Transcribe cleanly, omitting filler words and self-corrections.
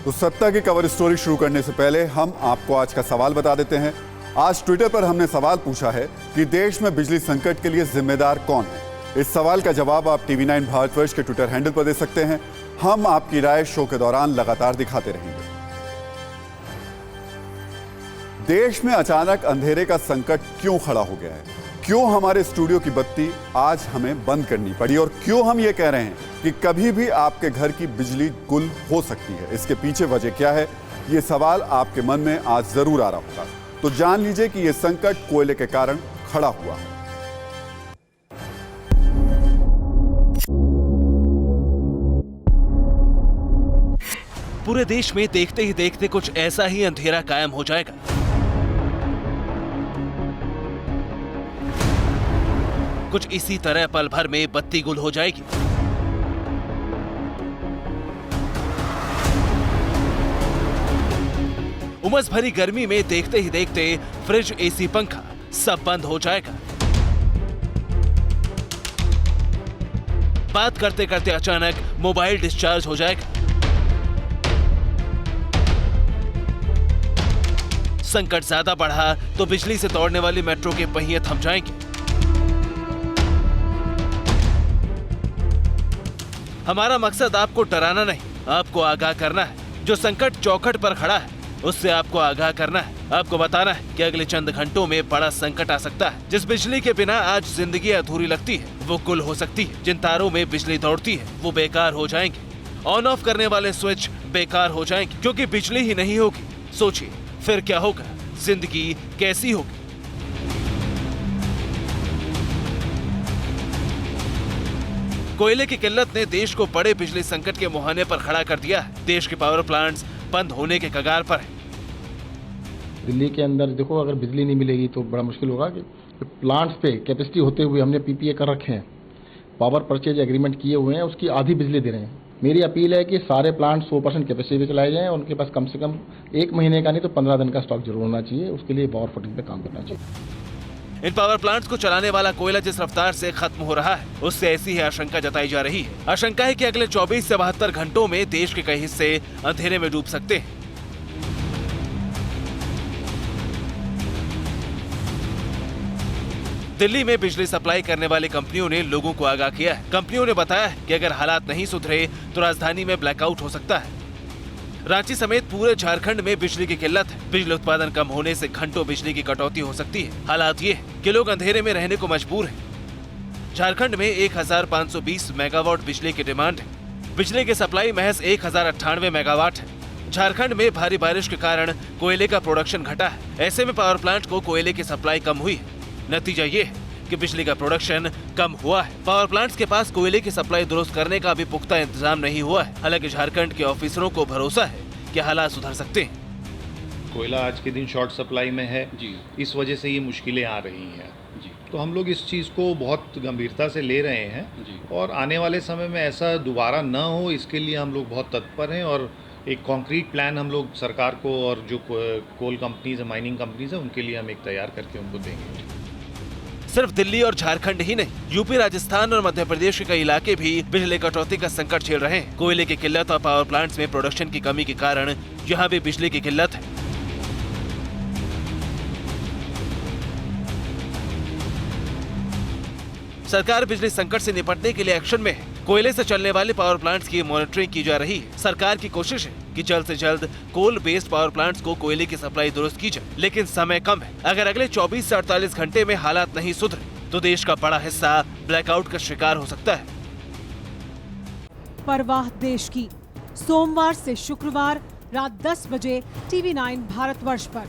तो सत्ता की कवर स्टोरी शुरू करने से पहले हम आपको आज का सवाल बता देते हैं। आज ट्विटर पर हमने सवाल पूछा है कि देश में बिजली संकट के लिए जिम्मेदार कौन है। इस सवाल का जवाब आप TV9 भारतवर्ष के ट्विटर हैंडल पर दे सकते हैं। हम आपकी राय शो के दौरान लगातार दिखाते रहेंगे। देश में अचानक अंधेरे का संकट क्यों खड़ा हो गया है? क्यों हमारे स्टूडियो की बत्ती आज हमें बंद करनी पड़ी? और क्यों हम ये कह रहे हैं कि कभी भी आपके घर की बिजली गुल हो सकती है? इसके पीछे वजह क्या है? ये सवाल आपके मन में आज जरूर आ रहा होगा। तो जान लीजिए कि यह संकट कोयले के कारण खड़ा हुआ है। पूरे देश में देखते ही देखते कुछ ऐसा ही अंधेरा कायम हो जाएगा। कुछ इसी तरह पल भर में बत्ती गुल हो जाएगी। उमस भरी गर्मी में देखते ही देखते फ्रिज, एसी, पंखा सब बंद हो जाएगा। बात करते करते अचानक मोबाइल डिस्चार्ज हो जाएगा। संकट ज्यादा बढ़ा तो बिजली से दौड़ने वाली मेट्रो के पहिए थम जाएंगे। हमारा मकसद आपको डराना नहीं, आपको आगाह करना है। जो संकट चौखट पर खड़ा है उससे आपको आगाह करना है। आपको बताना है कि अगले चंद घंटों में बड़ा संकट आ सकता है। जिस बिजली के बिना आज जिंदगी अधूरी लगती है वो गुल हो सकती है। जिन तारों में बिजली दौड़ती है वो बेकार हो जाएंगे। ऑन ऑफ करने वाले स्विच बेकार हो जाएंगे क्योंकि बिजली ही नहीं होगी। सोचिए फिर क्या होगा? जिंदगी कैसी होगी? कोयले की किल्लत ने देश को बड़े बिजली संकट के मुहाने पर खड़ा कर दिया है। देश के पावर प्लांट्स बंद होने के कगार पर है। दिल्ली के अंदर देखो, अगर बिजली नहीं मिलेगी तो बड़ा मुश्किल होगा कि प्लांट्स पे कैपेसिटी होते हुए हमने PPA कर रखे हैं, पावर परचेज एग्रीमेंट किए हुए हैं, उसकी आधी बिजली दे रहे हैं। मेरी अपील है कि सारे प्लांट 100% कैपेसिटी पे चलाए जाएं। उनके पास कम से कम 1 महीने का नहीं तो 15 दिन का स्टॉक जरूर होना चाहिए। उसके लिए पावर फुटिंग पे काम करना चाहिए। इन पावर प्लांट्स को चलाने वाला कोयला जिस रफ्तार से खत्म हो रहा है उससे ऐसी ही आशंका जताई जा रही है। आशंका है कि अगले 24 से 72 घंटों में देश के कई हिस्से अंधेरे में डूब सकते हैं। दिल्ली में बिजली सप्लाई करने वाली कंपनियों ने लोगों को आगाह किया है। कंपनियों ने बताया है कि अगर हालात नहीं सुधरे तो राजधानी में ब्लैकआउट हो सकता है। रांची समेत पूरे झारखंड में बिजली की किल्लत है। बिजली उत्पादन कम होने से घंटों बिजली की कटौती हो सकती है। हालात ये है कि लोग अंधेरे में रहने को मजबूर हैं। झारखंड में 1520 मेगावाट बिजली की डिमांड है। बिजली की सप्लाई महज 1098 मेगावाट है। झारखंड में भारी बारिश के कारण कोयले का प्रोडक्शन घटा है। ऐसे में पावर प्लांट को कोयले की सप्लाई कम हुई है। नतीजा ये है कि बिजली का प्रोडक्शन कम हुआ है। पावर प्लांट्स के पास कोयले की सप्लाई दुरुस्त करने का भी पुख्ता इंतजाम नहीं हुआ है। हालांकि झारखंड के ऑफिसरों को भरोसा है कि हालात सुधर सकते हैं। कोयला आज के दिन शॉर्ट सप्लाई में है जी, इस वजह से ये मुश्किलें आ रही हैं जी। तो हम लोग इस चीज़ को बहुत गंभीरता से ले रहे हैं जी। और आने वाले समय में ऐसा दोबारा न हो इसके लिए हम लोग बहुत तत्पर हैं। और एक कॉन्क्रीट प्लान हम लोग सरकार को और जो कोल कंपनीज है, माइनिंग कंपनीज है, उनके लिए हम एक तैयार करके उनको देंगे। सिर्फ दिल्ली और झारखंड ही नहीं, यूपी, राजस्थान और मध्य प्रदेश के कई इलाके भी बिजली कटौती का संकट झेल रहे हैं। कोयले की किल्लत और पावर प्लांट्स में प्रोडक्शन की कमी के कारण यहाँ भी बिजली की किल्लत है। सरकार बिजली संकट से निपटने के लिए एक्शन में है। कोयले से चलने वाले पावर प्लांट्स की मॉनिटरिंग की जा रही है। सरकार की कोशिश है कि जल्द से जल्द कोल बेस्ड पावर प्लांट्स को कोयले की सप्लाई दुरुस्त की जाए, लेकिन समय कम है। अगर अगले 24 से 48 घंटे में हालात नहीं सुधरे तो देश का बड़ा हिस्सा ब्लैकआउट का शिकार हो सकता है। परवाह देश की, सोमवार से शुक्रवार रात 10 बजे TV9 भारतवर्ष पर।